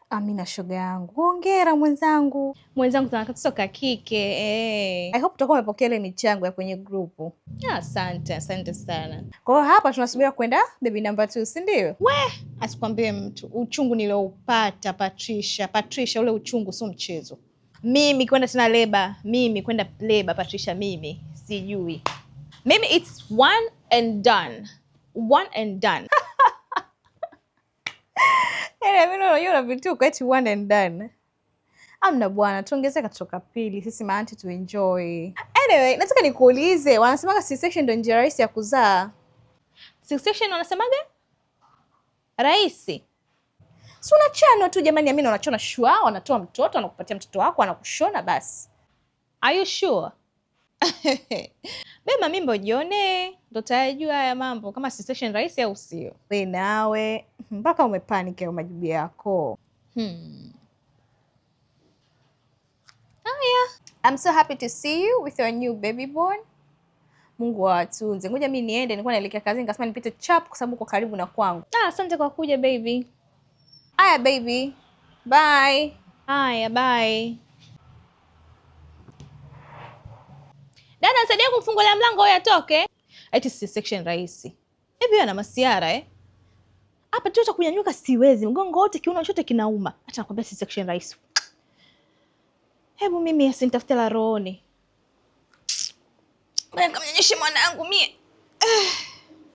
Amina shoga yangu. Hongera mwenzangu. Mwenzangu tuna katoto ka kike. I hope utakuwa umepokea ile michango ya kwenye grupu. Asante sana. Kwa hiyo hapa tunasubiri kwenda baby number 2, si ndio? Asikwambie mtu uchungu nilioupata Patricia, ule uchungu sio mchezo. Mimi kwenda tena leba, Patricia, mimi sijui. Mimi it's one and done. Mimi unajua vitu kwa eti one and done. Amna bwana, tuongezee katoka pili sisi maanti tu enjoy. Anyway, nataka nikuulize, wanasemaga C-section ndio njia rahisi ya kuzaa. C-section wanasemaga? Rahisi? Si unachana tu jamani, Amina unachona shua, wanatoa mtoto, wanakupatia mtoto wako, wanakushona basi. Are you sure? Bema mimbo jione, ndo tayajua haya mambo kama C-section rahisi au sio. Wewe nawe mpaka umepanic ya majibu yako. I'm so happy to see you with your new baby born. Mungu awatunze. Ngoja mimi niende, nilikuwa naelekea kazini nikasema nipite chap kwa sababu uko karibu na kwangu. Asante kwa kuja baby. Aya baby. Bye. Aya bye. Dada nisaidie kumfungulia mlango huyo atoke. Eti C-section rahisi. Hivi ana masiara Hapa tu kunyanyuka siwezi. Mgongo wote kiuno chote kinauma. Acha nakwambia C-section rahisi. Hebu mimi asinitafute la rohoni. Mbona nikamnyonyeshe mwanangu mie?